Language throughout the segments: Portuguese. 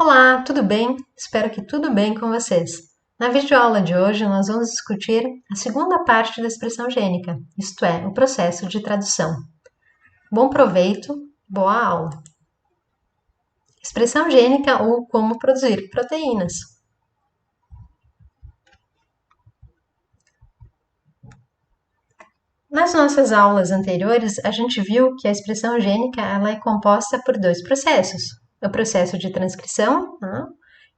Olá, tudo bem? Espero que tudo bem com vocês. Na videoaula de hoje, nós vamos discutir a segunda parte da expressão gênica, isto é, o processo de tradução. Bom proveito, boa aula! Expressão gênica ou como produzir proteínas. Nas nossas aulas anteriores, a gente viu que a expressão gênica ela é composta por dois processos, o processo de transcrição,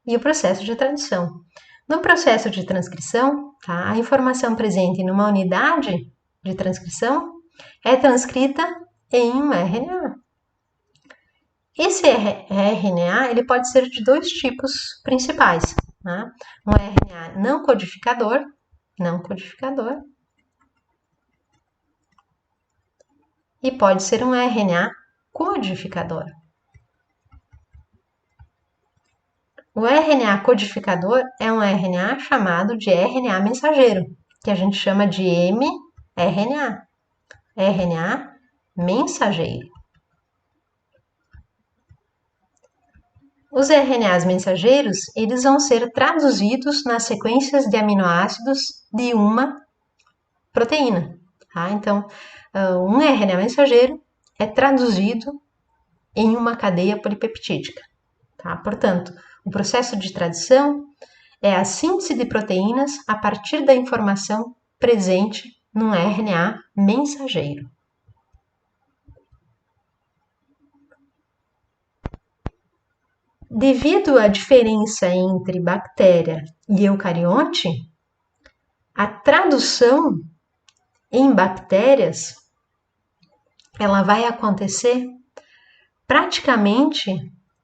e o processo de tradução. No processo de transcrição, a informação presente numa unidade de transcrição é transcrita em um RNA. Esse RNA ele pode ser de dois tipos principais. Um RNA não codificador, e pode ser um RNA codificador. O RNA codificador é um RNA chamado de RNA mensageiro, que a gente chama de mRNA. RNA mensageiro. Os RNAs mensageiros, eles vão ser traduzidos nas sequências de aminoácidos de uma proteína. Então, um RNA mensageiro é traduzido em uma cadeia polipeptídica. Portanto, o processo de tradução é a síntese de proteínas a partir da informação presente num RNA mensageiro. Devido à diferença entre bactéria e eucarionte, a tradução em bactérias ela vai acontecer praticamente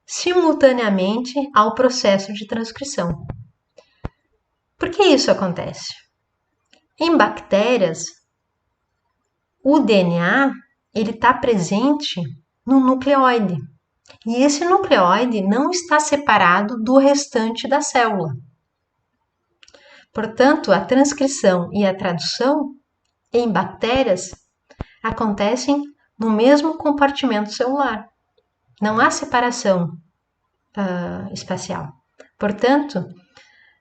simultaneamente ao processo de transcrição. Por que isso acontece? Em bactérias, o DNA ele está presente no nucleóide. E esse nucleóide não está separado do restante da célula. Portanto, a transcrição e a tradução em bactérias acontecem no mesmo compartimento celular. Não há separação espacial. Portanto,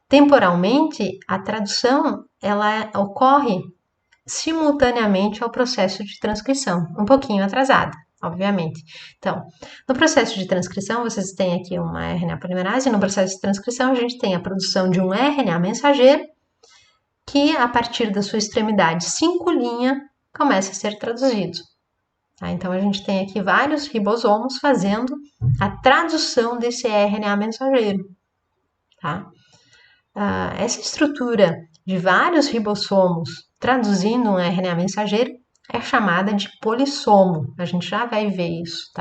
temporalmente, a tradução ela ocorre simultaneamente ao processo de transcrição, um pouquinho atrasada, obviamente. Então, no processo de transcrição, vocês têm aqui uma RNA polimerase, e no processo de transcrição a gente tem a produção de um RNA mensageiro, que a partir da sua extremidade 5' começa a ser traduzido. Então, a gente tem aqui vários ribosomos fazendo a tradução desse RNA mensageiro. Essa estrutura de vários ribossomos traduzindo um RNA mensageiro é chamada de polissomo. A gente já vai ver isso,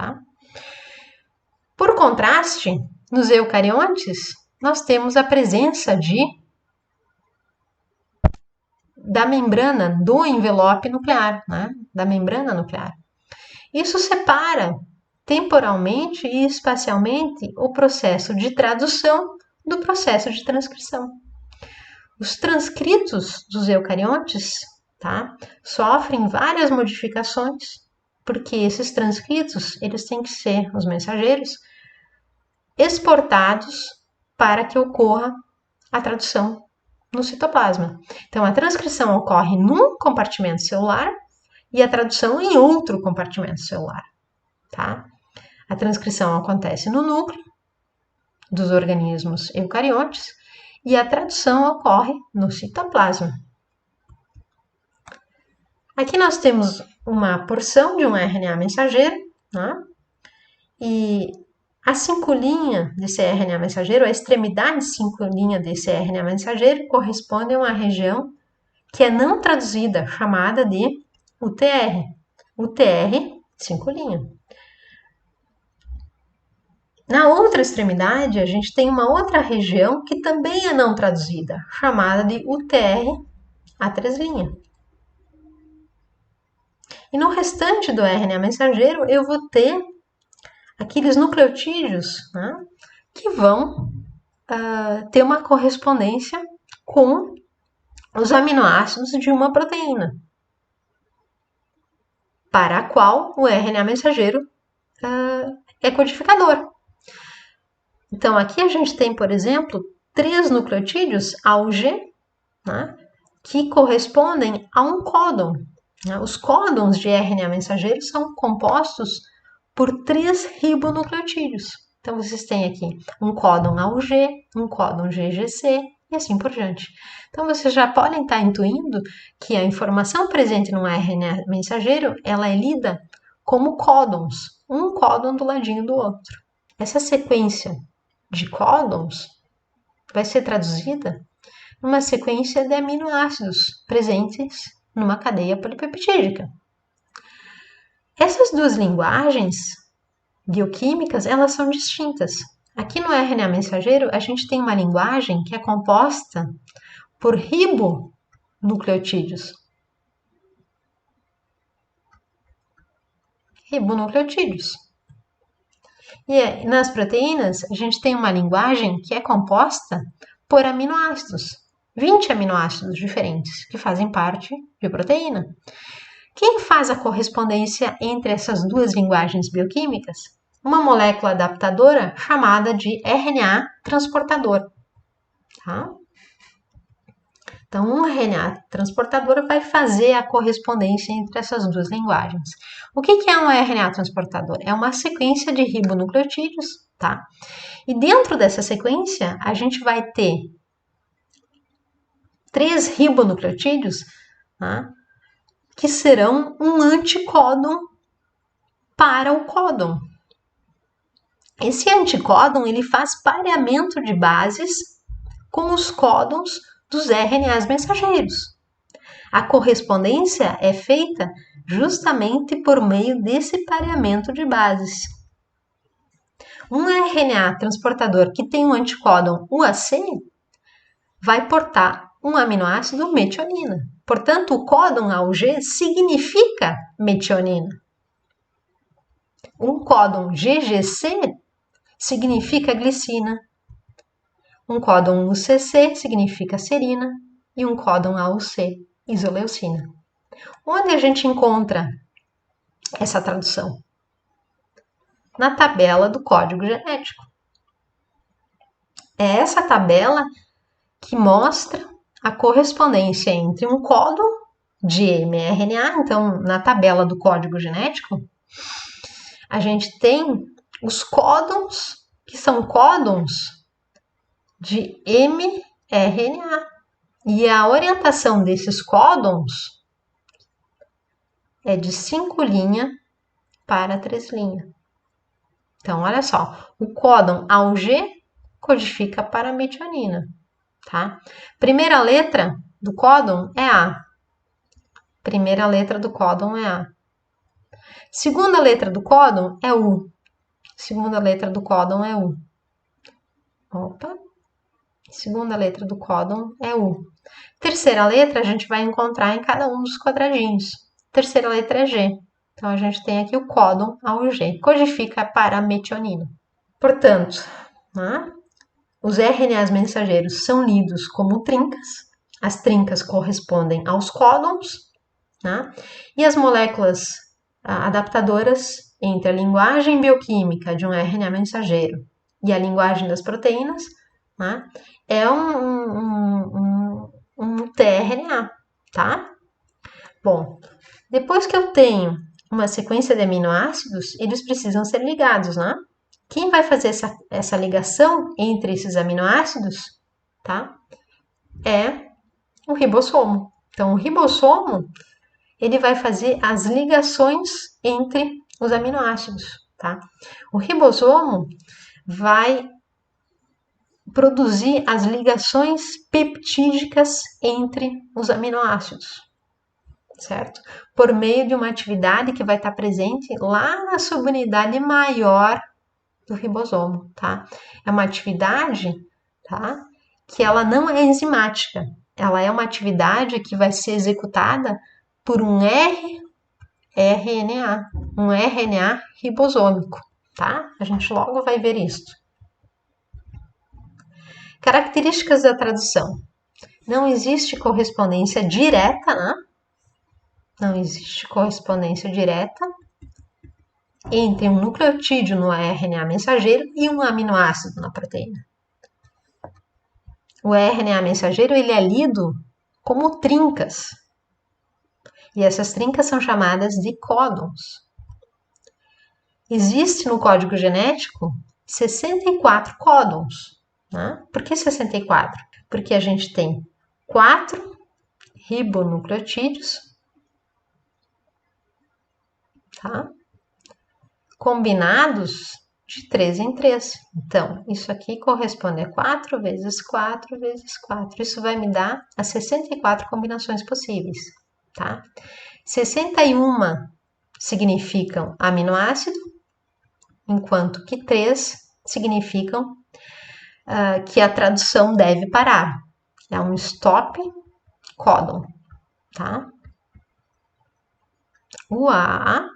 Por contraste, nos eucariontes, nós temos a presença da membrana do envelope nuclear, da membrana nuclear. Isso separa temporalmente e espacialmente o processo de tradução do processo de transcrição. Os transcritos dos eucariontes sofrem várias modificações, porque esses transcritos eles têm que ser, os mensageiros, exportados para que ocorra a tradução no citoplasma. Então, a transcrição ocorre num compartimento celular e a tradução em outro compartimento celular. A transcrição acontece no núcleo dos organismos eucariontes e a tradução ocorre no citoplasma. Aqui nós temos uma porção de um RNA mensageiro, e a 5' desse RNA mensageiro, a extremidade 5' desse RNA mensageiro corresponde a uma região que é não traduzida, chamada de UTR. UTR 5'. Na outra extremidade, a gente tem uma outra região que também é não traduzida, chamada de UTR A3'. E no restante do RNA mensageiro, eu vou ter aqueles nucleotídeos que vão ter uma correspondência com os aminoácidos de uma proteína, para a qual o RNA mensageiro é codificador. Então, aqui a gente tem, por exemplo, 3 nucleotídeos AUG, né, que correspondem a um códon. Né? Os códons de RNA mensageiro são compostos por 3 ribonucleotídeos. Então, vocês têm aqui um códon AUG, um códon GGC e assim por diante. Então, vocês já podem estar intuindo que a informação presente no RNA mensageiro, ela é lida como códons, um códon do ladinho do outro. Essa sequência de códons vai ser traduzida numa sequência de aminoácidos presentes numa cadeia polipeptídica. Essas 2 linguagens bioquímicas, elas são distintas. Aqui no RNA mensageiro, a gente tem uma linguagem que é composta por ribonucleotídeos. E nas proteínas, a gente tem uma linguagem que é composta por aminoácidos. 20 aminoácidos diferentes que fazem parte de proteína. Quem faz a correspondência entre essas 2 linguagens bioquímicas? Uma molécula adaptadora chamada de RNA transportador. Tá? Então, um RNA transportador vai fazer a correspondência entre essas 2 linguagens. O que é um RNA transportador? É uma sequência de ribonucleotídeos, tá? E dentro dessa sequência, a gente vai ter 3 ribonucleotídeos, tá? Que serão um anticódon para o códon. Esse anticódon, ele faz pareamento de bases com os códons dos RNAs mensageiros. A correspondência é feita justamente por meio desse pareamento de bases. Um RNA transportador que tem um anticódon UAC vai portar um aminoácido metionina. Portanto, o códon AUG significa metionina. Um códon GGC significa glicina. Um códon UCC significa serina. E um códon AUC, isoleucina. Onde a gente encontra essa tradução? Na tabela do código genético. É essa tabela que mostra a correspondência entre um códon de mRNA. Então, na tabela do código genético, a gente tem os códons, que são códons de mRNA. E a orientação desses códons é de 5' para 3'. Então, olha só, o códon AUG codifica para metionina, tá? Primeira letra do códon é A. Primeira letra do códon é A. Segunda letra do códon é U. Segunda letra do códon é U. Opa. Segunda letra do códon é U. Terceira letra a gente vai encontrar em cada um dos quadradinhos. Terceira letra é G. Então, a gente tem aqui o códon AUG. Codifica para metionina. Portanto, né, os RNAs mensageiros são lidos como trincas. As trincas correspondem aos códons. Né, e as moléculas adaptadoras entre a linguagem bioquímica de um RNA mensageiro e a linguagem das proteínas, né, é um tRNA, tá? Bom, depois que eu tenho uma sequência de aminoácidos, eles precisam ser ligados, né? Quem vai fazer essa ligação entre esses aminoácidos, tá? É o ribossomo. Então, o ribossomo, ele vai fazer as ligações entre os aminoácidos, tá? O ribossomo vai produzir as ligações peptídicas entre os aminoácidos, certo? Por meio de uma atividade que vai estar presente lá na subunidade maior do ribossomo, tá? É uma atividade, tá? Que ela não é enzimática, ela é uma atividade que vai ser executada por um rRNA, um RNA ribossômico, tá? A gente logo vai ver isso. Características da tradução. Não existe correspondência direta, né? Não existe correspondência direta entre um nucleotídeo no RNA mensageiro e um aminoácido na proteína. O RNA mensageiro ele é lido como trincas. E essas trincas são chamadas de códons. Existe no código genético 64 códons. Né? Por que 64? Porque a gente tem 4 ribonucleotídeos, tá? Combinados de 3 em 3. Então, isso aqui corresponde a 4 vezes 4 vezes 4. Isso vai me dar as 64 combinações possíveis, tá? 61 significam aminoácido, enquanto que 3 significam que a tradução deve parar. É um stop códon, tá? UAA,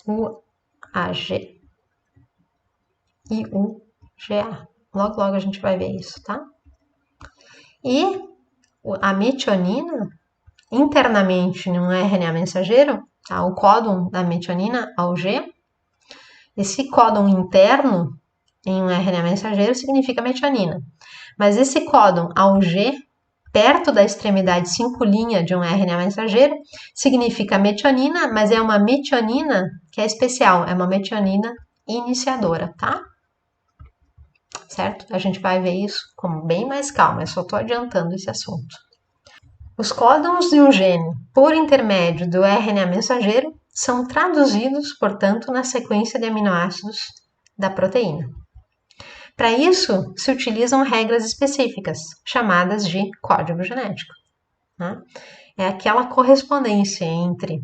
UAG e UGA. Logo, logo a gente vai ver isso, tá? E a metionina, internamente num RNA mensageiro, tá? O códon da metionina, AUG, esse códon interno em um RNA mensageiro significa metionina. Mas esse códon AUG, perto da extremidade 5' de um RNA mensageiro, significa metionina, mas é uma metionina que é especial, é uma metionina iniciadora, tá? Certo? A gente vai ver isso com bem mais calma, eu só estou adiantando esse assunto. Os códons de um gene, por intermédio do RNA mensageiro, são traduzidos, portanto, na sequência de aminoácidos da proteína. Para isso, se utilizam regras específicas, chamadas de código genético. Né? É aquela correspondência entre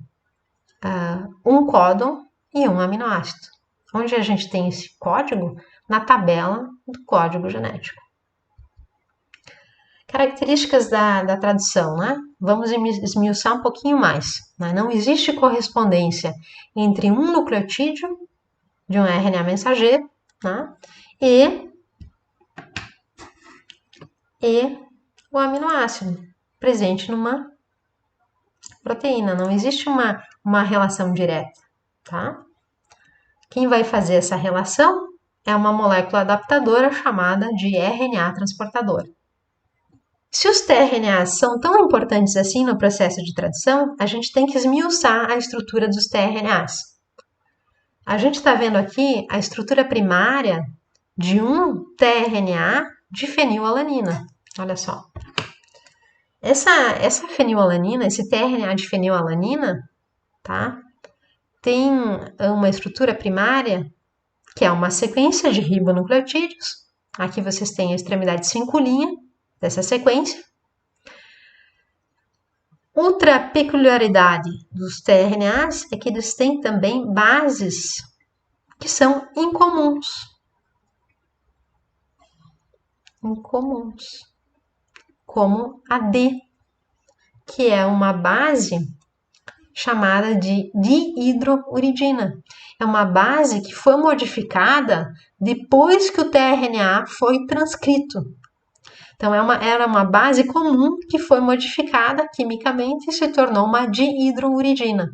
um códon e um aminoácido. Onde a gente tem esse código? Na tabela do código genético. Características da tradução, né? Vamos esmiuçar um pouquinho mais. Né? Não existe correspondência entre um nucleotídeo de um RNA mensageiro, né? e o aminoácido presente numa proteína. Não existe uma relação direta, tá? Quem vai fazer essa relação é uma molécula adaptadora chamada de RNA transportador. Se os tRNAs são tão importantes assim no processo de tradução, a gente tem que esmiuçar a estrutura dos tRNAs. A gente está vendo aqui a estrutura primária de um tRNA de fenilalanina. Olha só. Essa fenilalanina, esse tRNA de fenilalanina, tá? Tem uma estrutura primária que é uma sequência de ribonucleotídeos. Aqui vocês têm a extremidade 5' dessa sequência. Outra peculiaridade dos tRNAs é que eles têm também bases que são incomuns. Como a D, que é uma base chamada de dihidrouridina. É uma base que foi modificada depois que o tRNA foi transcrito. Então, era uma base comum que foi modificada quimicamente e se tornou uma dihidrouridina.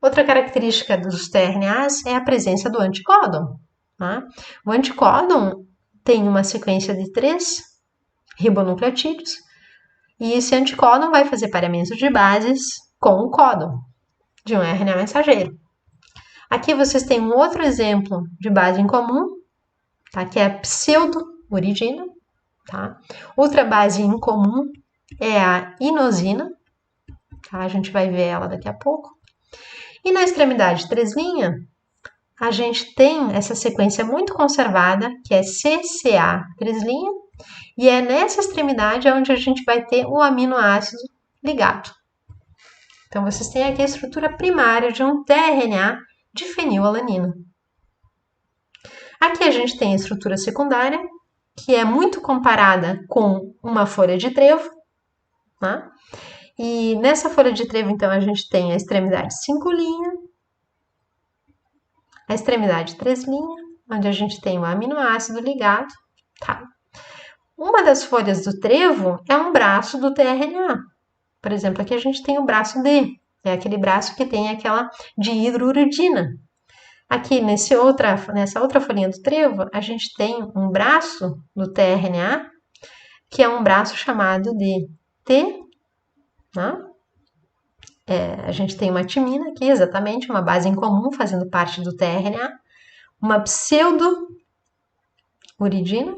Outra característica dos tRNAs é a presença do anticódon. Tá? O anticódon tem uma sequência de 3 ribonucleotídeos e esse anticódon vai fazer pareamento de bases com o códon de um RNA mensageiro. Aqui vocês têm um outro exemplo de base em comum, tá? Que é a pseudouridina. Tá? Outra base em comum é a inosina. Tá? A gente vai ver ela daqui a pouco. E na extremidade 3', a gente tem essa sequência muito conservada, que é CCA 3', e é nessa extremidade onde a gente vai ter o aminoácido ligado. Então, vocês têm aqui a estrutura primária de um tRNA de fenilalanina. Aqui a gente tem a estrutura secundária, que é muito comparada com uma folha de trevo. Tá? E nessa folha de trevo, então, a gente tem a extremidade 5', a extremidade 3', onde a gente tem o aminoácido ligado. Tá? Uma das folhas do trevo é um braço do tRNA. Por exemplo, aqui a gente tem o braço D, é aquele braço que tem aquela dihidrouridina. Aqui nessa outra folhinha do trevo, a gente tem um braço do tRNA, que é um braço chamado de T, né? A gente tem uma timina aqui, exatamente, uma base em comum fazendo parte do tRNA, uma pseudo-uridina,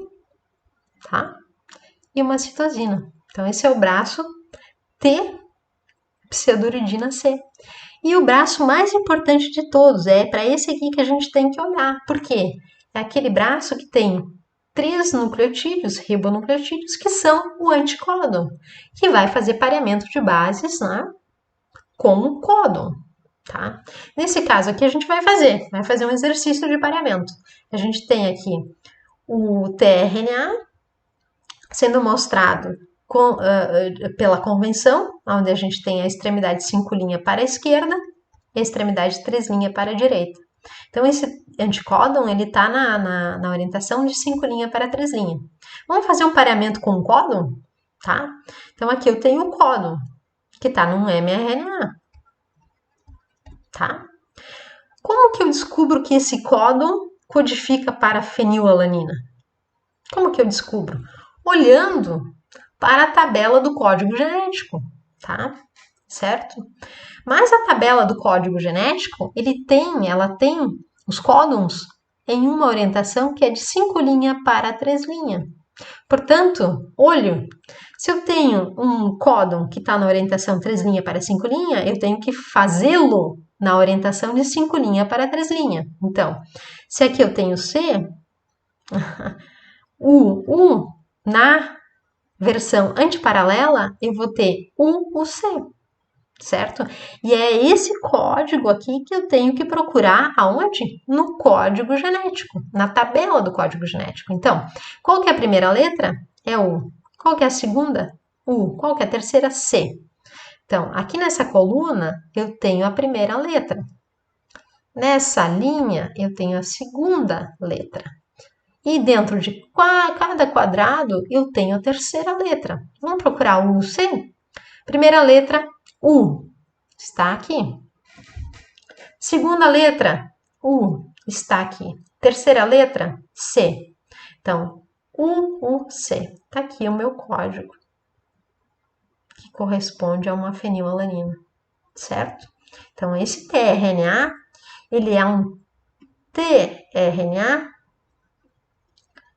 tá? E uma citosina. Então, esse é o braço T, pseudo-uridina C. E o braço mais importante de todos é para esse aqui que a gente tem que olhar. Por quê? É aquele braço que tem 3 nucleotídeos, ribonucleotídeos, que são o anticódon, que vai fazer pareamento de bases, né, com o códon. Tá? Nesse caso aqui, a gente vai fazer um exercício de pareamento. A gente tem aqui o tRNA sendo mostrado pela convenção, onde a gente tem a extremidade 5' para a esquerda e a extremidade 3' para a direita. Então, esse anticódon ele está na orientação de 5' para 3'. Vamos fazer um pareamento com o códon? Tá? Então, aqui eu tenho o códon, que está num mRNA. Tá? Como que eu descubro que esse códon codifica para fenilalanina? Como que eu descubro? Olhando para a tabela do código genético, tá? Certo? Mas a tabela do código genético, ela tem os códons em uma orientação que é de 5' para 3'. Portanto, olho, se eu tenho um códon que está na orientação 3' para 5', eu tenho que fazê-lo na orientação de 5' para 3'. Então, se aqui eu tenho C, U na versão antiparalela, eu vou ter UC, certo? E é esse código aqui que eu tenho que procurar aonde? No código genético, na tabela do código genético. Então, qual que é a primeira letra? É U. Qual que é a segunda? U. Qual que é a terceira? C. Então, aqui nessa coluna, eu tenho a primeira letra. Nessa linha, eu tenho a segunda letra. E dentro de cada quadrado, eu tenho a terceira letra. Vamos procurar o UC? Primeira letra, U, está aqui. Segunda letra, U, está aqui. Terceira letra, C. Então, UC. Está aqui o meu código, que corresponde a uma fenilalanina, certo? Então, esse tRNA, ele é um tRNA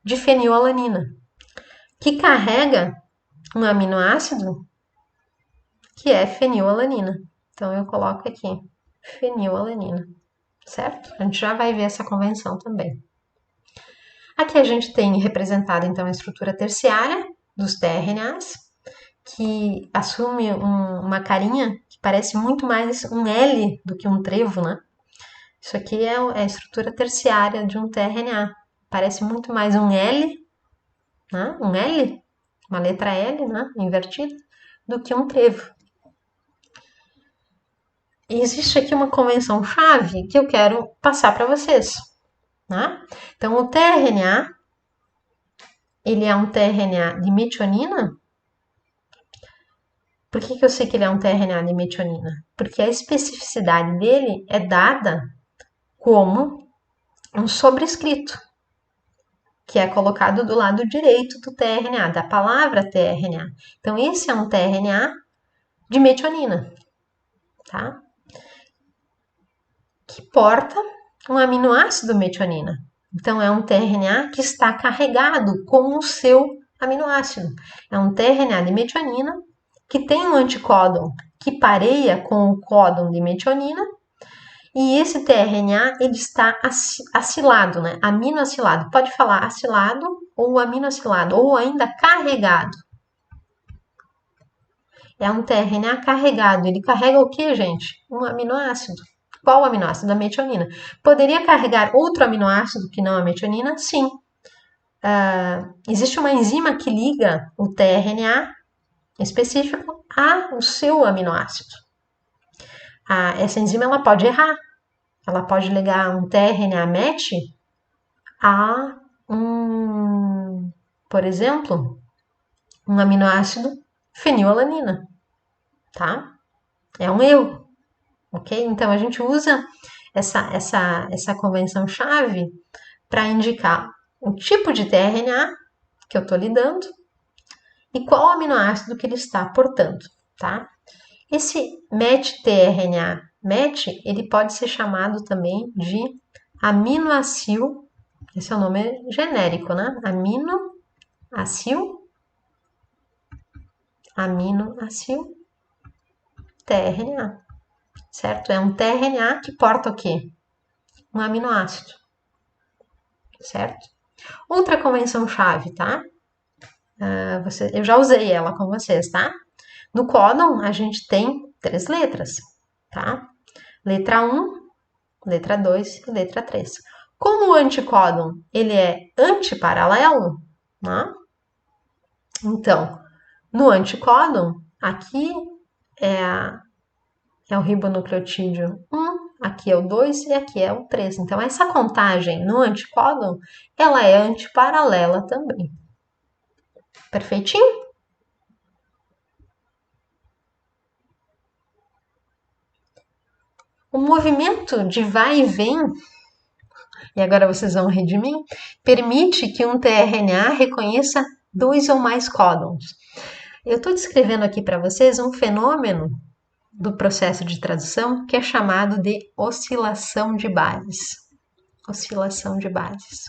de fenilalanina, que carrega um aminoácido que é fenilalanina. Então, eu coloco aqui fenilalanina, certo? A gente já vai ver essa convenção também. Aqui a gente tem representada, então, a estrutura terciária dos tRNAs, que assume uma carinha que parece muito mais um L do que um trevo, né? Isso aqui é a estrutura terciária de um tRNA. Parece muito mais um L, né? Um L, uma letra L, né? Invertida, do que um trevo. E existe aqui uma convenção chave que eu quero passar para vocês, né? Então, o tRNA, ele é um tRNA de metionina. Por que eu sei que ele é um tRNA de metionina? Porque a especificidade dele é dada como um sobrescrito, que é colocado do lado direito do tRNA, da palavra tRNA. Então, esse é um tRNA de metionina, tá? Que porta um aminoácido metionina. Então, é um tRNA que está carregado com o seu aminoácido. É um tRNA de metionina que tem um anticódon que pareia com o códon de metionina, e esse tRNA ele está acilado, né? Aminoacilado. Pode falar acilado ou aminoacilado, ou ainda carregado. É um tRNA carregado. Ele carrega o que, gente? Um aminoácido. Qual aminoácido? A metionina. Poderia carregar outro aminoácido que não a metionina? Sim. Existe uma enzima que liga o tRNA específico ao seu aminoácido. Essa enzima ela pode errar. Ela pode ligar um tRNA match a por exemplo, um aminoácido fenilalanina, tá? É um erro, ok? Então a gente usa essa convenção-chave para indicar o tipo de tRNA que eu estou lidando e qual aminoácido que ele está portando, tá? Esse MET-tRNA, MET, ele pode ser chamado também de aminoácido, esse é o nome genérico, né? Aminoácido tRNA, certo? É um tRNA que porta o quê? Um aminoácido, certo? Outra convenção-chave, tá? Eu já usei ela com vocês, tá? No códon, a gente tem 3 letras, tá? Letra 1, letra 2 e letra 3. Como o anticódon ele é antiparalelo, né? Então, no anticódon, aqui é o ribonucleotídeo 1, aqui é o 2 e aqui é o 3. Então, essa contagem no anticódon, ela é antiparalela também. Perfeitinho? O movimento de vai e vem, e agora vocês vão rir de mim, permite que um tRNA reconheça 2 ou mais códons. Eu estou descrevendo aqui para vocês um fenômeno do processo de tradução que é chamado de oscilação de bases. Oscilação de bases.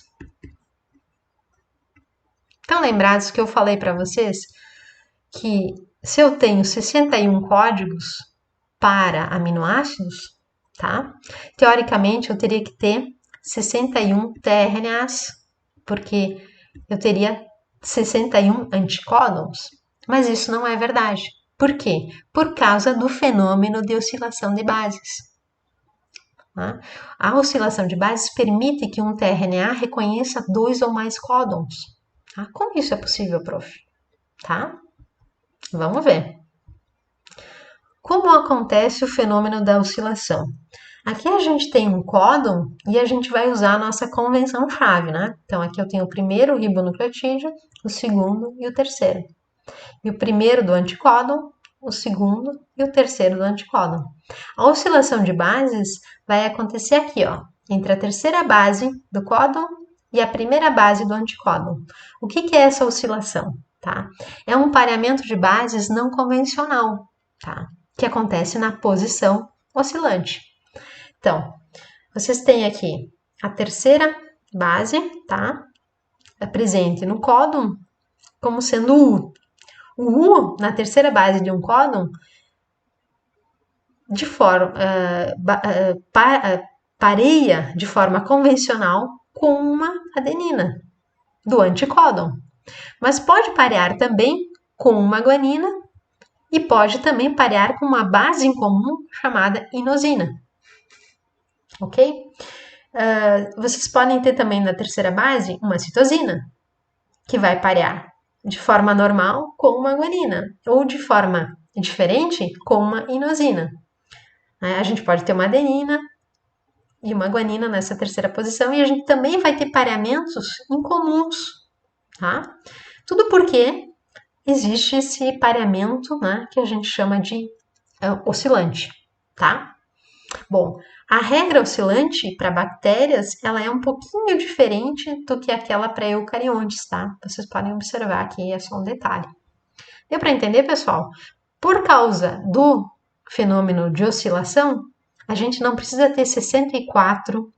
Estão lembrados que eu falei para vocês que se eu tenho 61 códigos para aminoácidos, tá? Teoricamente eu teria que ter 61 tRNAs, porque eu teria 61 anticódons. Mas isso não é verdade. Por quê? Por causa do fenômeno de oscilação de bases. Tá? A oscilação de bases permite que um tRNA reconheça 2 ou mais códons. Tá? Como isso é possível, prof? Tá? Vamos ver. Como acontece o fenômeno da oscilação? Aqui a gente tem um códon e a gente vai usar a nossa convenção-chave, né? Então, aqui eu tenho o primeiro ribonucleotídeo, o segundo e o terceiro. E o primeiro do anticódon, o segundo e o terceiro do anticódon. A oscilação de bases vai acontecer aqui, ó, entre a terceira base do códon e a primeira base do anticódon. O que é essa oscilação? Tá? É um pareamento de bases não convencional, tá? Que acontece na posição oscilante. Então, vocês têm aqui a terceira base, tá? É presente no códon como sendo U. O U, na terceira base de um códon, de forma, pareia de forma convencional com uma adenina do anticódon. Mas pode parear também com uma guanina e pode também parear com uma base em comum chamada inosina. Ok? Vocês podem ter também na terceira base uma citosina, que vai parear de forma normal com uma guanina, ou de forma diferente com uma inosina. A gente pode ter uma adenina e uma guanina nessa terceira posição, e a gente também vai ter pareamentos incomuns, tá? Tudo porque existe esse pareamento, né, que a gente chama de oscilante, tá? Bom, a regra oscilante para bactérias, ela é um pouquinho diferente do que aquela para eucariontes, tá? Vocês podem observar aqui, é só um detalhe. Deu para entender, pessoal? Por causa do fenômeno de oscilação, a gente não precisa ter 64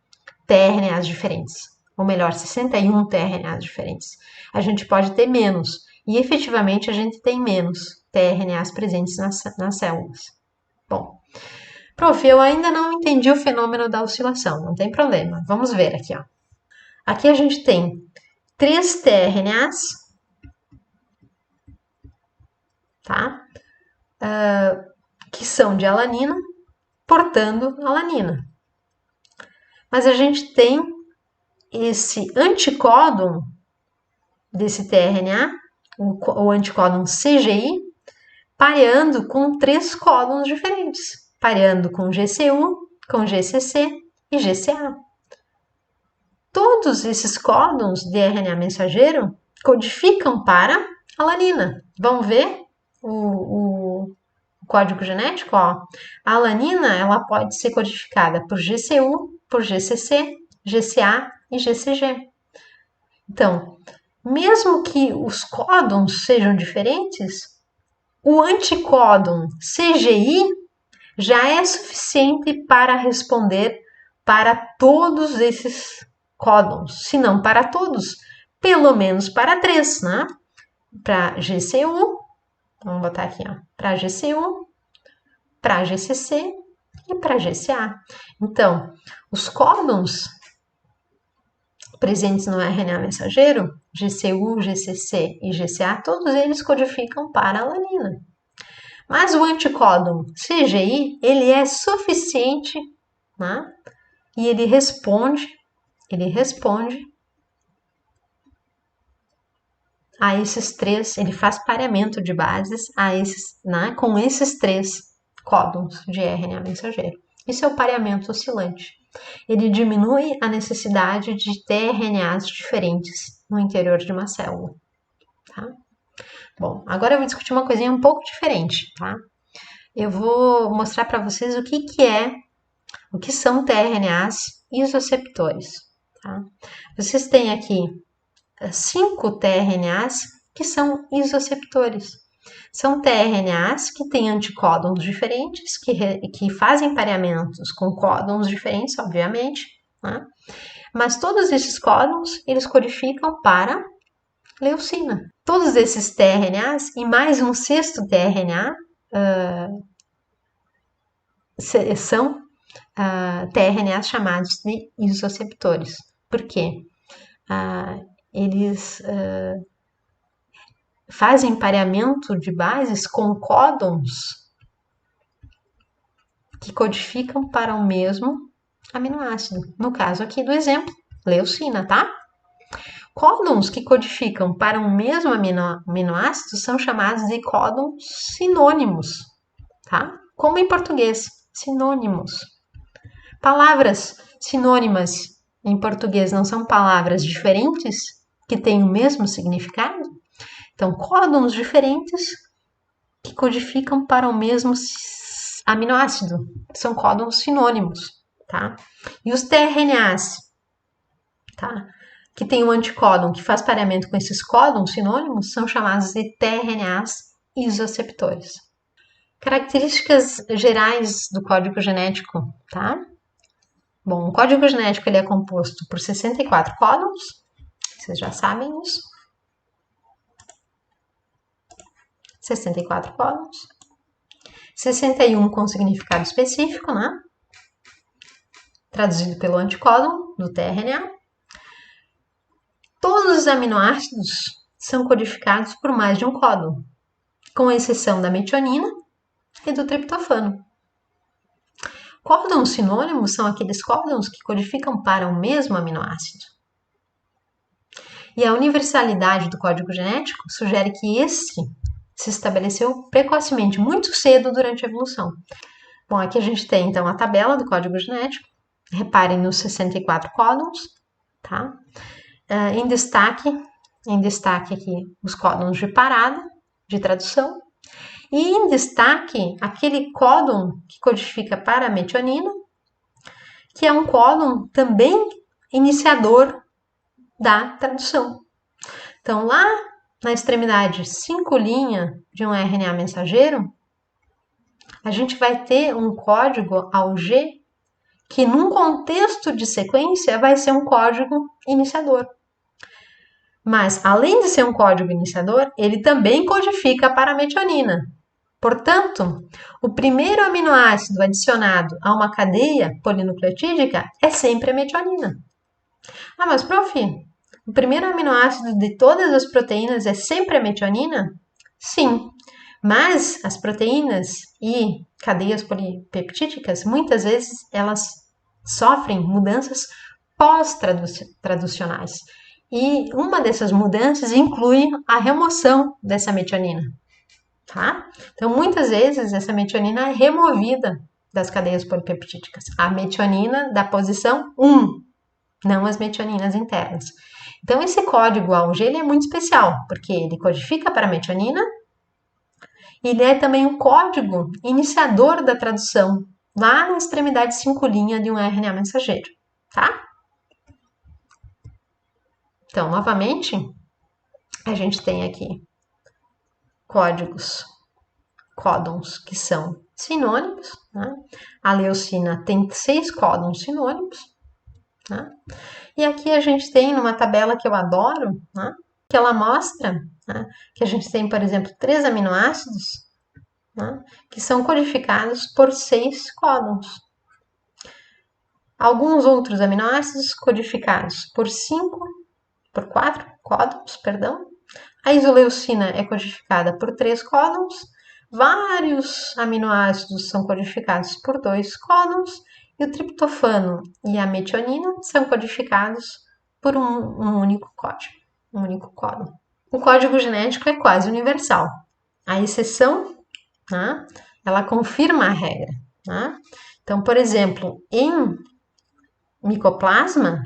tRNAs diferentes, ou melhor, 61 tRNAs diferentes. A gente pode ter menos, e efetivamente a gente tem menos tRNAs presentes nas células. Bom, prof, eu ainda não entendi o fenômeno da oscilação, não tem problema. Vamos ver aqui, ó. Aqui a gente tem 3 tRNAs, tá? Que são de alanina, portando alanina. Mas a gente tem esse anticódon desse tRNA, o anticódon CGI, pareando com 3 códons diferentes, pareando com GCU, com GCC e GCA. Todos esses códons de RNA mensageiro codificam para alanina. Vamos ver o o código genético, ó, a alanina ela pode ser codificada por GCU, por GCC, GCA e GCG. Então, mesmo que os códons sejam diferentes, o anticódon CGI já é suficiente para responder para todos esses códons, se não para todos, pelo menos para 3, né? Para GCU, vamos botar aqui, ó, para GCU, para GCC e para GCA. Então, os códons presentes no RNA mensageiro, GCU, GCC e GCA, todos eles codificam para a alanina. Mas o anticódon CGI, ele é suficiente, né? E ele responde a esses 3, ele faz pareamento de bases a esses, né, com esses 3 códons de RNA mensageiro. Isso é o pareamento oscilante. Ele diminui a necessidade de ter RNAs diferentes no interior de uma célula. Tá? Bom, agora eu vou discutir uma coisinha um pouco diferente, tá? Eu vou mostrar para vocês o que são tRNAs isoceptores. Tá? Vocês têm aqui 5 tRNAs que são isoceptores. São tRNAs que têm anticódons diferentes, que fazem pareamentos com códons diferentes, obviamente, né? Mas todos esses códons, eles codificam para leucina. Todos esses tRNAs e mais um sexto tRNA são tRNAs chamados de isoceptores. Por quê? Eles fazem pareamento de bases com códons que codificam para o mesmo aminoácido. No caso aqui do exemplo, leucina, tá? Códons que codificam para um mesmo aminoácido são chamados de códons sinônimos, tá? Como em português, sinônimos. Palavras sinônimas em português não são palavras diferentes que têm o mesmo significado? Então, códons diferentes que codificam para o mesmo aminoácido. São códons sinônimos, tá? E os tRNAs, tá? Que tem um anticódon que faz pareamento com esses códons sinônimos, são chamados de tRNAs isoceptores. Características gerais do código genético, tá? Bom, o código genético ele é composto por 64 códons, vocês já sabem isso. 64 códons. 61 com significado específico, né? Traduzido pelo anticódon do tRNA. Todos os aminoácidos são codificados por mais de um códon, com exceção da metionina e do triptofano. Códons sinônimos são aqueles códons que codificam para o mesmo aminoácido. E a universalidade do código genético sugere que esse se estabeleceu precocemente, muito cedo durante a evolução. Bom, aqui a gente tem então a tabela do código genético. Reparem nos 64 códons, tá? Em destaque aqui os códons de parada, de tradução. E em destaque aquele códon que codifica para a metionina, que é um códon também iniciador da tradução. Então, lá na extremidade 5' de um RNA mensageiro, a gente vai ter um código ao G que, num contexto de sequência, vai ser um código iniciador. Mas, além de ser um código iniciador, ele também codifica para a metionina. Portanto, o primeiro aminoácido adicionado a uma cadeia polinucleotídica é sempre a metionina. Ah, mas, prof, o primeiro aminoácido de todas as proteínas é sempre a metionina? Sim, mas as proteínas e cadeias polipeptídicas, muitas vezes, elas sofrem mudanças pós-traducionais. E uma dessas mudanças inclui a remoção dessa metionina, tá? Então, muitas vezes, essa metionina é removida das cadeias polipeptídicas. A metionina da posição 1, não as metioninas internas. Então, esse código AUG ele é muito especial, porque ele codifica para a metionina Ele é também um código iniciador da tradução, lá na extremidade 5' de um RNA mensageiro, tá? Então, novamente, a gente tem aqui códons que são sinônimos, né? A leucina tem 6 códons sinônimos, né? E aqui a gente tem numa tabela que eu adoro, né? Que ela mostra, né? Que a gente tem, por exemplo, 3 aminoácidos, né? Que são codificados por 6 códons. Alguns outros aminoácidos codificados por 4 códons, perdão. A isoleucina é codificada por 3 códons. Vários aminoácidos são codificados por 2 códons. E o triptofano e a metionina são codificados por um único código, um único códon. O código genético é quase universal. A exceção, né, ela confirma a regra. Né? Então, por exemplo, em micoplasma,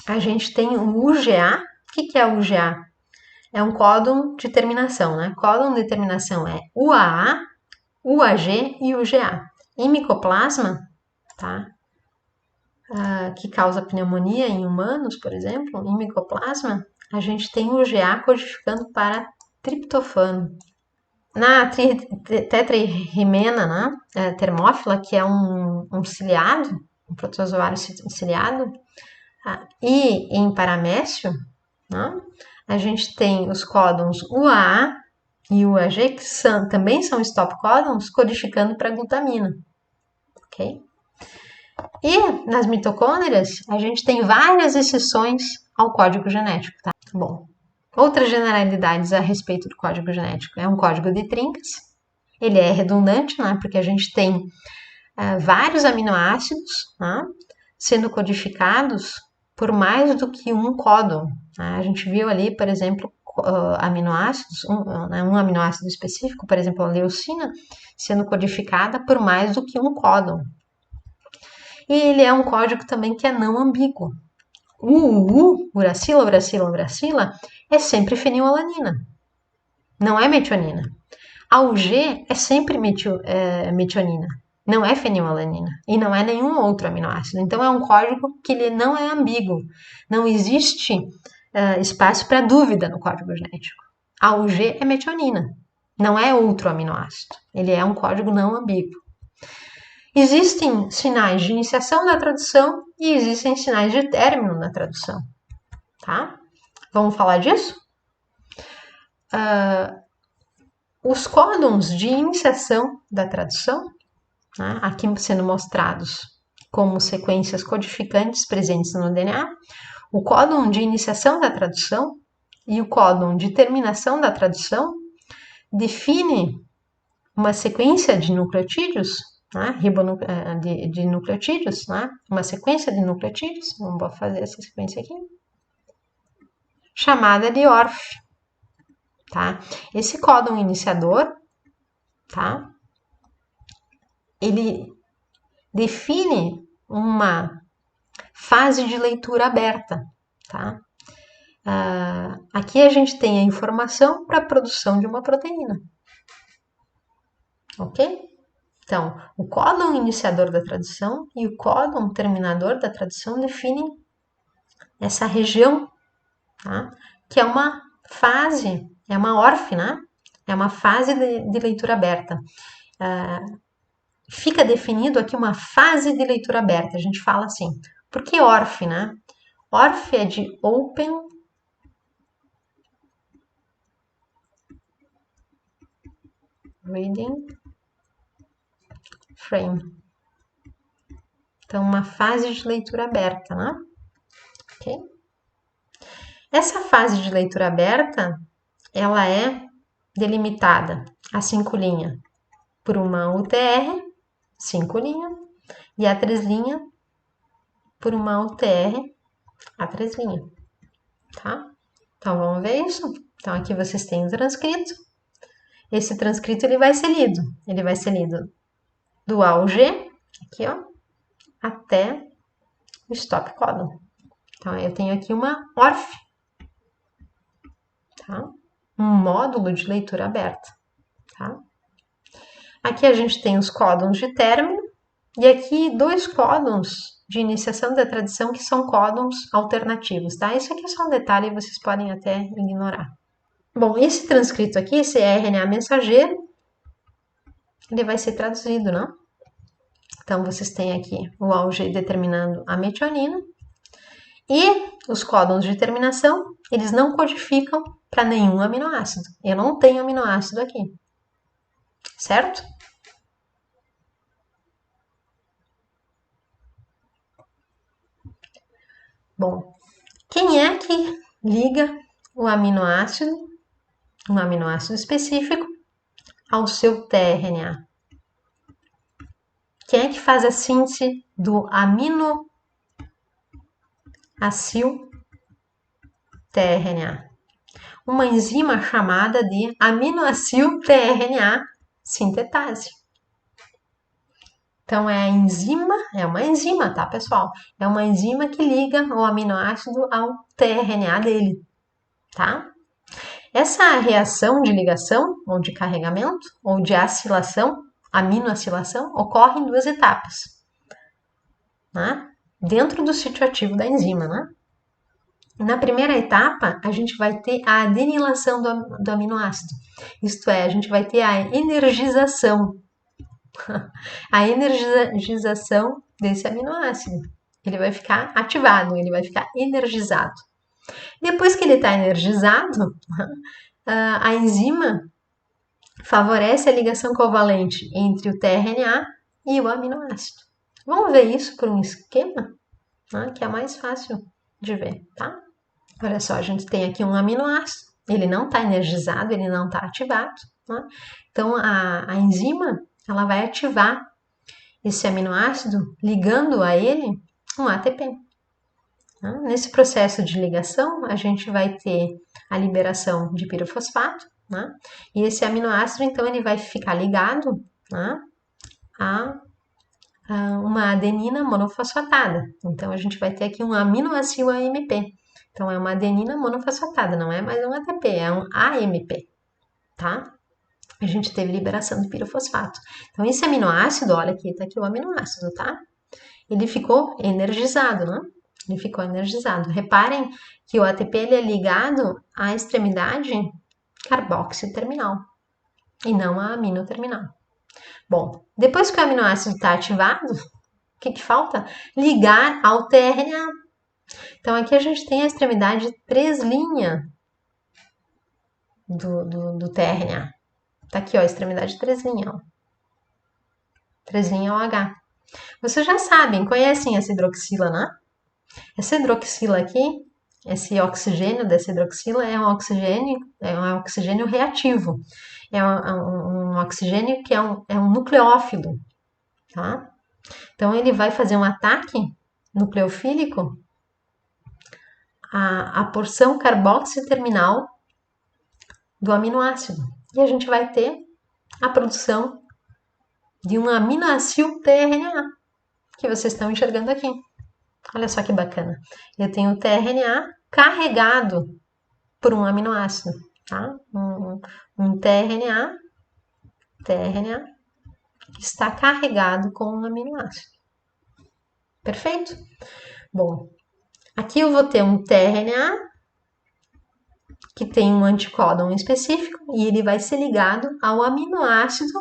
a gente tem o UGA. O que é o UGA? É um códon de terminação, né? Códon de terminação é UAA, UAG e UGA. Em micoplasma, tá? Que causa pneumonia em humanos, por exemplo, em micoplasma, a gente tem o UGA codificando para triptofano. Na tetrairrimena, né, termófila, que é um ciliado, um protozoário ciliado, e em paramécio, né, a gente tem os códons UAA e UAG, que também são stop códons, codificando para glutamina. Ok? E nas mitocôndrias, a gente tem várias exceções ao código genético. Tá? Bom, outras generalidades a respeito do código genético. É um código de trincas. Ele é redundante, né, porque a gente tem vários aminoácidos, né, sendo codificados por mais do que um códon. Né? A gente viu ali, por exemplo, aminoácidos, um aminoácido específico, por exemplo, a leucina, sendo codificada por mais do que um códon. E ele é um código também que é não ambíguo. O uracila, é sempre fenilalanina, não é metionina. A UG é sempre metionina, não é fenilalanina e não é nenhum outro aminoácido. Então é um código que ele não é ambíguo, não existe espaço para dúvida no código genético. A UG é metionina, não é outro aminoácido. Ele é um código não ambíguo. Existem sinais de iniciação da tradução e existem sinais de término da tradução. Tá? Vamos falar disso? Os códons de iniciação da tradução, né, aqui sendo mostrados como sequências codificantes presentes no DNA, o códon de iniciação da tradução e o códon de terminação da tradução define uma sequência de nucleotídeos, né, de nucleotídeos, né, uma sequência de nucleotídeos, vamos fazer essa sequência aqui, chamada de ORF. Tá? Esse códon iniciador, tá? Ele define uma fase de leitura aberta. Tá? Aqui a gente tem a informação para a produção de uma proteína. Ok? Então, o códon iniciador da tradução e o códon terminador da tradução definem essa região, tá? Que é uma fase, é uma ORF, né? É uma fase de leitura aberta. Fica definido aqui uma fase de leitura aberta. A gente fala assim. Por que ORF, né? ORF é de Open Reading Frame. Então, uma fase de leitura aberta, né? Ok? Essa fase de leitura aberta, ela é delimitada a 5' por uma UTR, 5', e a 3' por uma UTR, a 3', tá? Então, vamos ver isso? Então, aqui vocês têm o transcrito. Esse transcrito, ele vai ser lido. Ele vai ser lido do A ao G, aqui, ó, até o stop códon. Então, eu tenho aqui uma ORF, tá? Um módulo de leitura aberta, tá? Aqui a gente tem os códons de término e aqui 2 códons de iniciação da tradição que são códons alternativos, tá? Isso aqui é só um detalhe e vocês podem até ignorar. Bom, esse transcrito aqui, esse RNA mensageiro, ele vai ser traduzido, não? Então, vocês têm aqui o AUG determinando a metionina e os códons de terminação, eles não codificam para nenhum aminoácido. Eu não tenho aminoácido aqui, certo? Bom, quem é que liga o aminoácido, um aminoácido específico, ao seu tRNA? Quem é que faz a síntese do aminoacil tRNA? Uma enzima chamada de aminoacil tRNA sintetase. Então, é uma enzima, tá, pessoal? É uma enzima que liga o aminoácido ao tRNA dele, tá? Essa reação de ligação, ou de carregamento, ou de acilação, aminoacilação, ocorre em 2 etapas, né? Dentro do sítio ativo da enzima, né? Na primeira etapa, a gente vai ter a adenilação do aminoácido. Isto é, a gente vai ter a energização. A energização desse aminoácido. Ele vai ficar ativado, ele vai ficar energizado. Depois que ele está energizado, a enzima favorece a ligação covalente entre o tRNA e o aminoácido. Vamos ver isso por um esquema, né, que é mais fácil de ver, tá? Olha só, a gente tem aqui um aminoácido, ele não está energizado, ele não está ativado, né? Então a enzima ela vai ativar esse aminoácido ligando a ele um ATP. Né? Nesse processo de ligação, a gente vai ter a liberação de pirofosfato, né? E esse aminoácido, então, ele vai ficar ligado, né, a uma adenina monofosfatada. Então, a gente vai ter aqui um aminoacil AMP. Então, é uma adenina monofosfatada, não é mais um ATP, é um AMP, tá? A gente teve liberação do pirofosfato. Então, esse aminoácido, olha aqui, tá aqui o aminoácido, tá? Ele ficou energizado, né? Ele ficou energizado. Reparem que o ATP ele é ligado à extremidade carboxil-terminal e não à amino-terminal. Bom, depois que o aminoácido está ativado, o que falta? Ligar ao tRNA. Então, aqui a gente tem a extremidade 3' do tRNA. Tá aqui, ó, a extremidade 3', ó. 3' OH. Vocês já sabem, conhecem essa hidroxila, né? Essa hidroxila aqui, esse oxigênio dessa hidroxila é um oxigênio reativo. É um oxigênio que é um nucleófilo, tá? Então, ele vai fazer um ataque nucleofílico à porção carboxil terminal do aminoácido. E a gente vai ter a produção de um aminoacil tRNA, que vocês estão enxergando aqui. Olha só que bacana. Eu tenho o tRNA carregado por um aminoácido, tá? Um tRNA que está carregado com um aminoácido. Perfeito? Bom, aqui eu vou ter um tRNA que tem um anticódon específico e ele vai ser ligado ao aminoácido,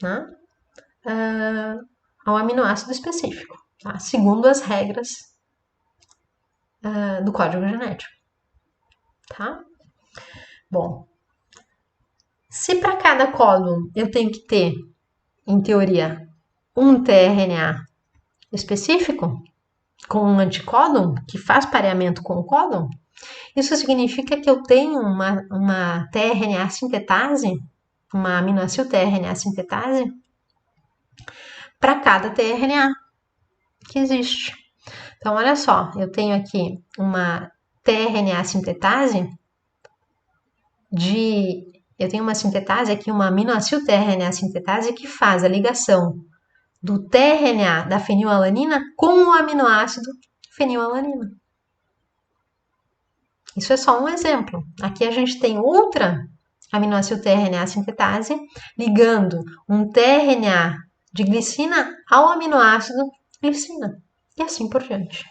né? Ao aminoácido específico, tá? Segundo as regras do código genético, tá? Bom, se para cada códon eu tenho que ter, em teoria, um tRNA específico com um anticódon que faz pareamento com o códon, isso significa que eu tenho uma tRNA sintetase, uma aminoacil tRNA sintetase, para cada tRNA que existe. Então, olha só, eu tenho aqui uma tRNA sintetase eu tenho uma sintetase aqui, uma aminoacil tRNA sintetase que faz a ligação do tRNA da fenilalanina com o aminoácido fenilalanina. Isso é só um exemplo. Aqui a gente tem outra aminoácido tRNA sintetase, ligando um tRNA de glicina ao aminoácido glicina, e assim por diante.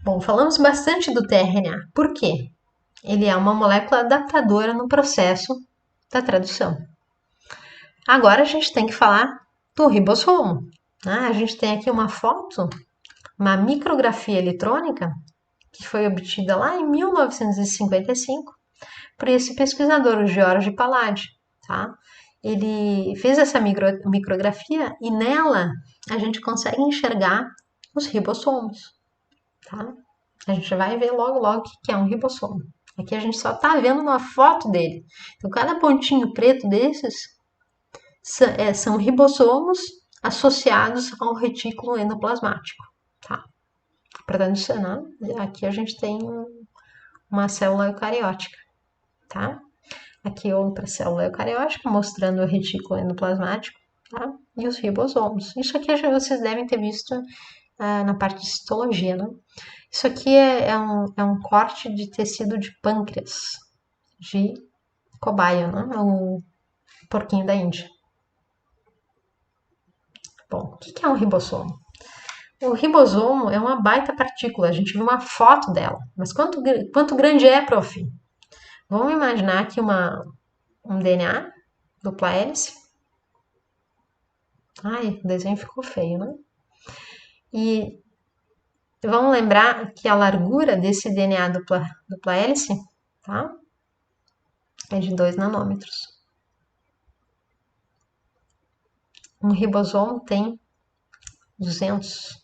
Bom, falamos bastante do tRNA. Por quê? Ele é uma molécula adaptadora no processo da tradução. Agora a gente tem que falar do ribossomo. A gente tem aqui uma foto, uma micrografia eletrônica, que foi obtida lá em 1955 por esse pesquisador, o George Palade. Tá? Ele fez essa micrografia e nela a gente consegue enxergar os ribossomos. Tá? A gente vai ver logo o que é um ribossomo. Aqui a gente só está vendo uma foto dele. Então, cada pontinho preto desses são ribossomos associados ao retículo endoplasmático. Tá? Portanto, aqui a gente tem uma célula eucariótica. Tá? Aqui outra célula eucariótica mostrando o retículo endoplasmático, tá? E os ribossomos. Isso aqui vocês devem ter visto na parte de histologia, né? Isso aqui é um corte de tecido de pâncreas de cobaia, né? O porquinho da Índia. Bom, o que é um ribossomo? O ribossomo é uma baita partícula, a gente viu uma foto dela. Mas quanto grande é, prof? Vamos imaginar aqui um DNA, dupla hélice. Ai, o desenho ficou feio, né? E vamos lembrar que a largura desse DNA dupla hélice, tá? É de 2 nanômetros. Um ribossomo tem 200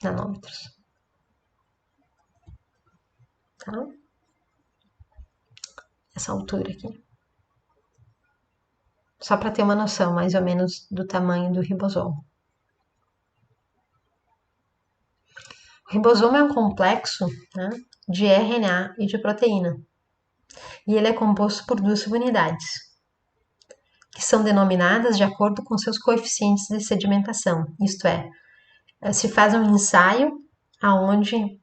nanômetros. Tá? Essa altura aqui. Só para ter uma noção, mais ou menos, do tamanho do ribossomo. O ribossomo é um complexo, né, de RNA e de proteína. E ele é composto por 2 subunidades, que são denominadas de acordo com seus coeficientes de sedimentação. Isto é, se faz um ensaio onde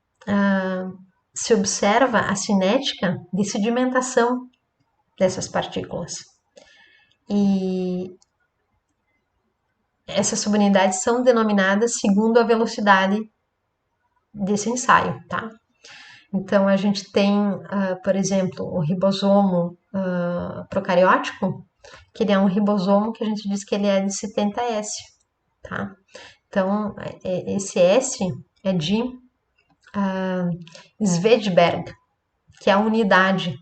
se observa a cinética de sedimentação dessas partículas. E essas subunidades são denominadas segundo a velocidade desse ensaio, tá? Então, a gente tem, por exemplo, o ribossomo procariótico, que ele é um ribossomo que a gente diz que ele é de 70S, tá? Então, esse S é de Svedberg, que é a unidade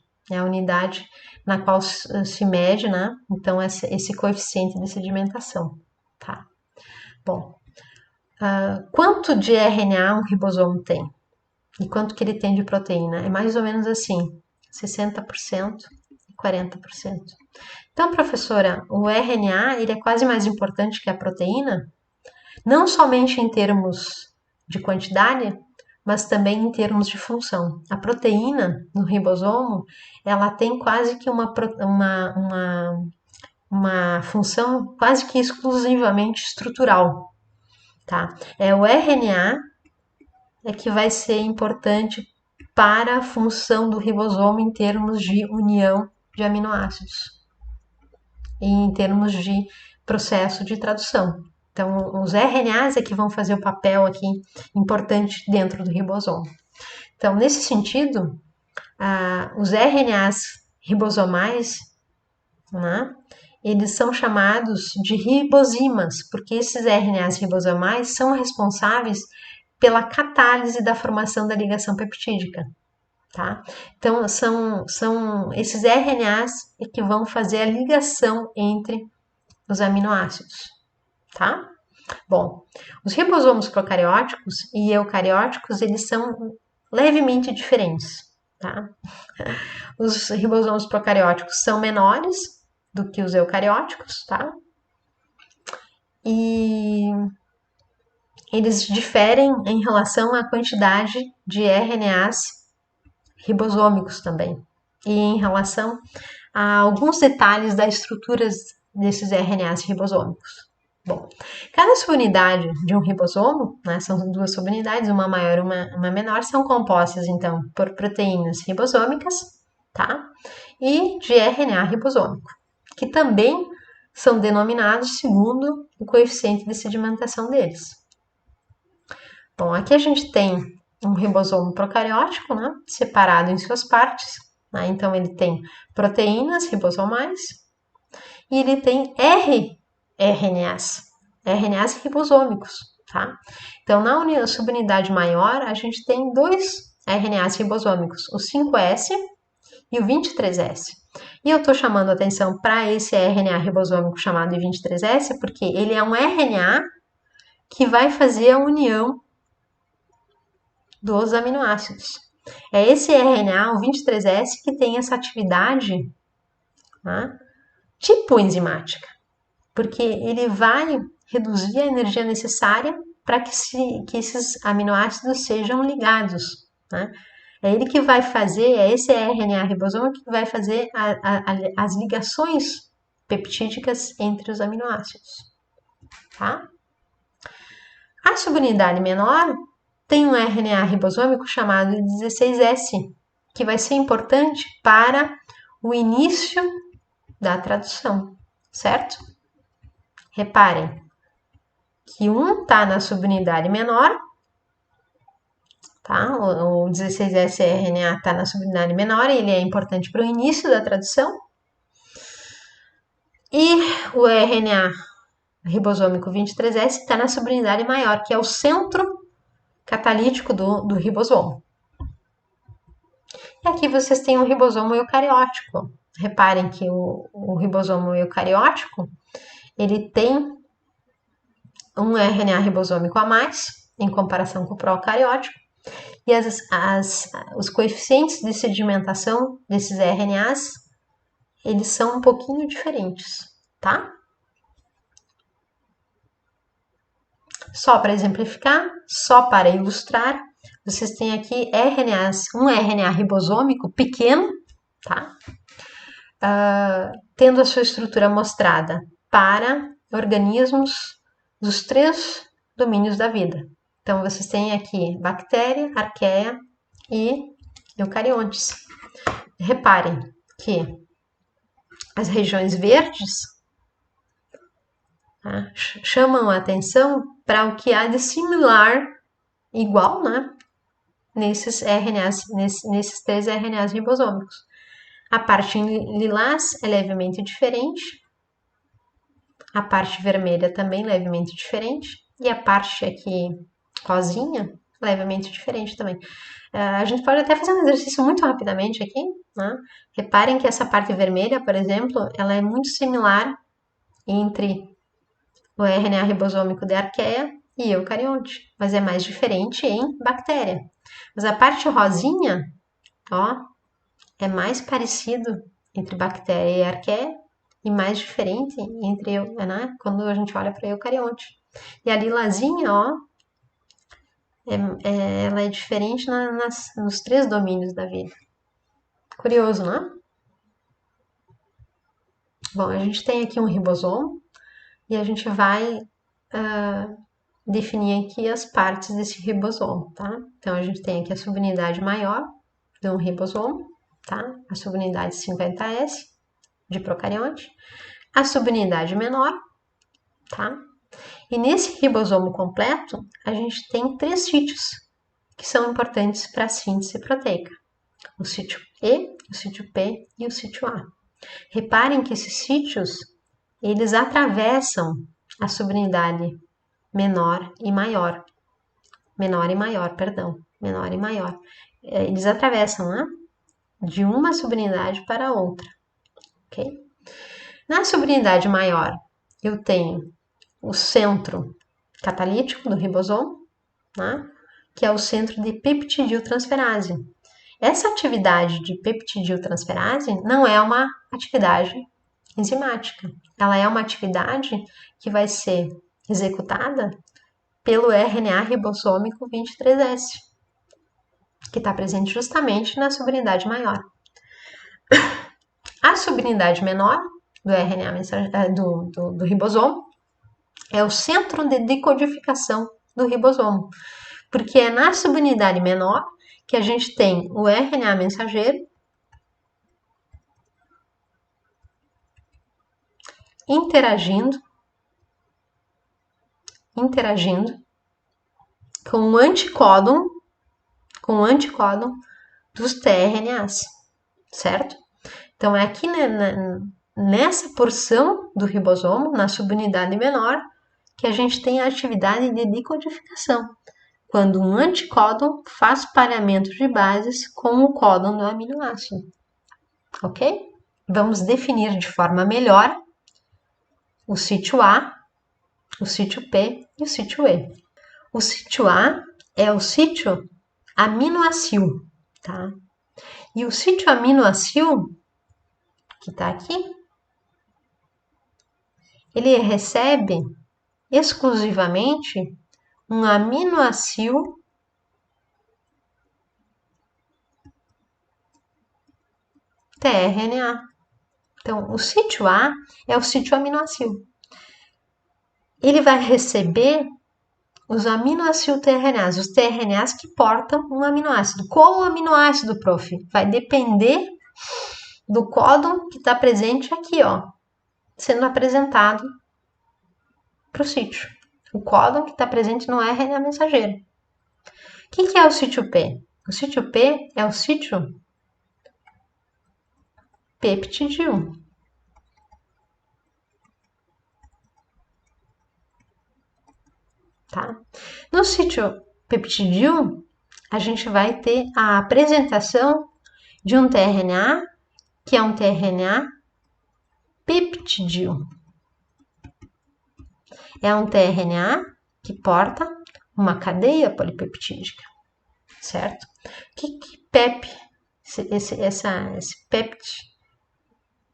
na qual se mede, né? Então, esse coeficiente de sedimentação, tá? Bom, quanto de RNA um ribossomo tem? E quanto que ele tem de proteína? É mais ou menos assim, 60% e 40%. Então, professora, o RNA ele é quase mais importante que a proteína, não somente em termos de quantidade, mas também em termos de função. A proteína no ribossomo, ela tem quase que uma função quase que exclusivamente estrutural, tá? O RNA que vai ser importante para a função do ribossomo em termos de união de aminoácidos e em termos de processo de tradução. Então, os RNAs é que vão fazer o papel aqui importante dentro do ribossomo. Então, nesse sentido, os RNAs ribossomais, né, eles são chamados de ribosimas, porque esses RNAs ribossomais são responsáveis pela catálise da formação da ligação peptídica, tá? Então, são esses RNAs que vão fazer a ligação entre os aminoácidos, tá? Bom, os ribossomos procarióticos e eucarióticos, eles são levemente diferentes, tá? Os ribossomos procarióticos são menores do que os eucarióticos, tá? E eles diferem em relação à quantidade de RNAs ribossômicos também, e em relação a alguns detalhes das estruturas desses RNAs ribossômicos. Bom, cada subunidade de um ribossomo, né, são 2 subunidades, uma maior e uma menor, são compostas, então, por proteínas ribossômicas, tá? E de RNA ribosômico, que também são denominados segundo o coeficiente de sedimentação deles. Bom, aqui a gente tem um ribossomo procariótico, né, separado em suas partes, né? Então ele tem proteínas ribossomais e ele tem rRNAs, RNAs ribossômicos, tá? Então na subunidade maior a gente tem dois RNAs ribossômicos, o 5S e o 23S. E eu estou chamando a atenção para esse RNA ribossômico chamado 23S porque ele é um RNA que vai fazer a união dos aminoácidos. É esse RNA, o 23S, que tem essa atividade, né, tipo enzimática, porque ele vai reduzir a energia necessária para que esses aminoácidos sejam ligados, né? É ele que vai fazer, é esse RNA ribosômico que vai fazer as ligações peptídicas entre os aminoácidos, tá? A subunidade menor tem um RNA ribosômico chamado 16S, que vai ser importante para o início da tradução, certo? Reparem que um está na subunidade menor, tá? O 16S RNA está na subunidade menor, ele é importante para o início da tradução. E o RNA ribosômico 23S está na subunidade maior, que é o centro catalítico do ribossomo. E aqui vocês têm um ribossomo eucariótico. Reparem que o ribossomo eucariótico, ele tem um RNA ribossômico a mais, em comparação com o procariótico, e os coeficientes de sedimentação desses RNAs, eles são um pouquinho diferentes, tá? Só para exemplificar, só para ilustrar, vocês têm aqui um RNA ribossômico pequeno, tá? Tendo a sua estrutura mostrada para organismos dos 3 domínios da vida. Então, vocês têm aqui bactéria, arqueia e eucariontes. Reparem que as regiões verdes, tá, chamam a atenção para o que há de similar, igual, né, nesses RNAs, nesses 3 RNAs ribossômicos. A parte lilás é levemente diferente, a parte vermelha também levemente diferente, e a parte aqui rosinha, levemente diferente também. A gente pode até fazer um exercício muito rapidamente aqui, né? Reparem que essa parte vermelha, por exemplo, ela é muito similar entre o RNA ribossômico de arqueia e eucarionte, mas é mais diferente em bactéria. Mas a parte rosinha, ó, é mais parecido entre bactéria e arqueia e mais diferente entre, né, quando a gente olha para eucarionte. E a lilazinha, ó, ela é diferente nos 3 domínios da vida. Curioso, né? Bom, a gente tem aqui um ribossomo e a gente vai definir aqui as partes desse ribossomo, tá? Então, a gente tem aqui a subunidade maior de um ribossomo, tá? A subunidade 50S de procarionte, a subunidade menor, tá? E nesse ribossomo completo, a gente tem 3 sítios que são importantes para a síntese proteica. O sítio E, o sítio P e o sítio A. Reparem que esses sítios, eles atravessam a subunidade menor e maior. Menor e maior, perdão. Menor e maior. Eles atravessam, né? De uma subunidade para outra. Ok? Na subunidade maior, eu tenho o centro catalítico do ribossomo, né? Que é o centro de peptidiltransferase. Essa atividade de peptidiltransferase não é uma atividade enzimática. Ela é uma atividade que vai ser executada pelo RNA ribossômico 23S, que está presente justamente na subunidade maior. A subunidade menor do RNA do ribossomo é o centro de decodificação do ribossomo, porque é na subunidade menor que a gente tem o RNA mensageiro interagindo com o anticódon dos tRNAs, certo? Então, é aqui nessa porção do ribossomo, na subunidade menor, que a gente tem a atividade de decodificação, quando um anticódon faz pareamento de bases com o códon do aminoácido, ok? Vamos definir de forma melhor o sítio A, o sítio P e o sítio E. O sítio A é o sítio aminoácido, tá? E o sítio aminoácido, que tá aqui, ele recebe exclusivamente um aminoácido tRNA. Então, o sítio A é o sítio aminoácido. Ele vai receber os aminoácidos tRNAs, os tRNAs que portam um aminoácido. Qual o aminoácido, prof? Vai depender do códon que está presente aqui, ó, sendo apresentado para o sítio. O códon que está presente no RNA mensageiro. O que é o sítio P? O sítio P é o sítio peptídeo. Tá? No sítio peptídeo, a gente vai ter a apresentação de um tRNA, que é um tRNA peptídeo. É um tRNA que porta uma cadeia polipeptídica, certo? O que PEP, esse PEPT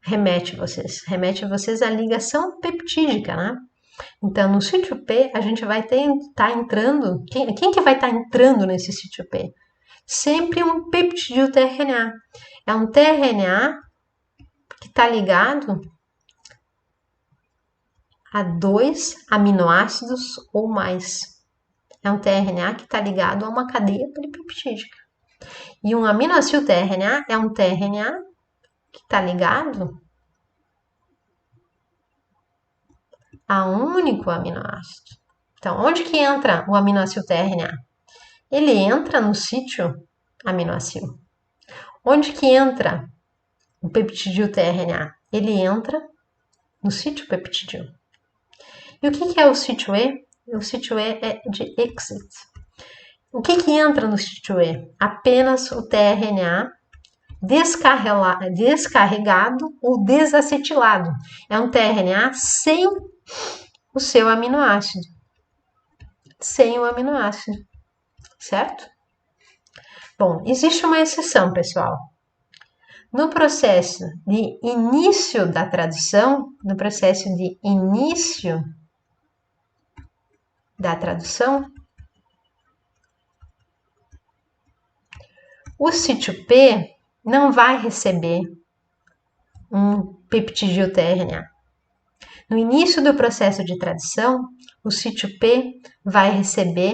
remete vocês à ligação peptídica, né? Então, no sítio P, a gente vai estar entrando... Quem que vai estar entrando nesse sítio P? Sempre um peptídeo tRNA. É um tRNA que está ligado a 2 aminoácidos ou mais. É um tRNA que está ligado a uma cadeia polipeptídica. E um aminoácido tRNA é um tRNA que está ligado a um único aminoácido. Então, onde que entra o aminoácido tRNA? Ele entra no sítio aminoácido. Onde que entra o peptídeo tRNA? Ele entra no sítio peptídeo. E o que é o sítio E? O sítio E é de exit. O que entra no sítio E? Apenas o tRNA descarregado ou desacetilado. É um tRNA sem o seu aminoácido. Sem o aminoácido, certo? Bom, existe uma exceção, pessoal. No processo de início da tradução, o sítio P não vai receber um peptídeo tRNA. No início do processo de tradução, o sítio P vai receber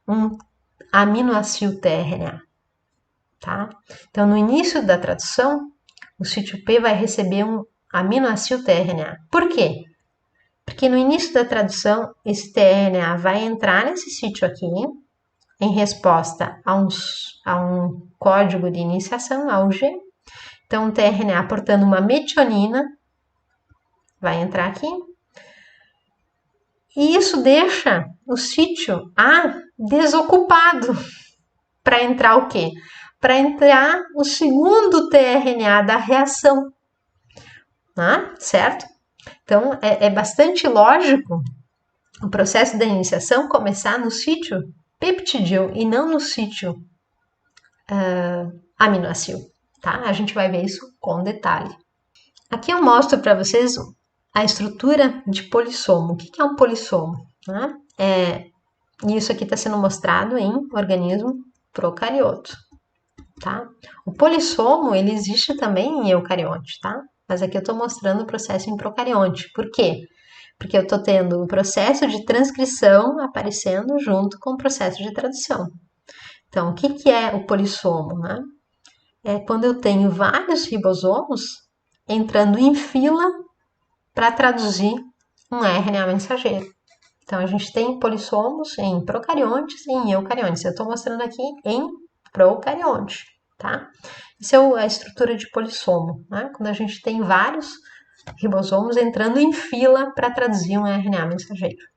um aminoácido tRNA. Tá? Então, no início da tradução, o sítio P vai receber um aminoácido tRNA. Por quê? Porque no início da tradução, esse tRNA vai entrar nesse sítio aqui, em resposta a um código de iniciação, ao G. Então, o tRNA portando uma metionina vai entrar aqui. E isso deixa o sítio A desocupado para entrar o quê? Para entrar o segundo tRNA da reação, né? Certo? Então, é bastante lógico o processo da iniciação começar no sítio peptídeo e não no sítio aminoácido, tá? A gente vai ver isso com detalhe. Aqui eu mostro para vocês a estrutura de polissomo. O que é um polissomo? Né? Isso aqui está sendo mostrado em organismo procarioto. Tá? O polissomo ele existe também em eucarionte, tá? Mas aqui eu estou mostrando o processo em procarionte. Por quê? Porque eu estou tendo o processo de transcrição aparecendo junto com o processo de tradução. Então, o que é o polissomo? Né? É quando eu tenho vários ribossomos entrando em fila para traduzir um RNA mensageiro. Então, a gente tem polissomos em procariontes e em eucariontes. Eu estou mostrando aqui em procarionte, tá? Isso é a estrutura de polissomo, né? Quando a gente tem vários ribosomos entrando em fila para traduzir um RNA mensageiro.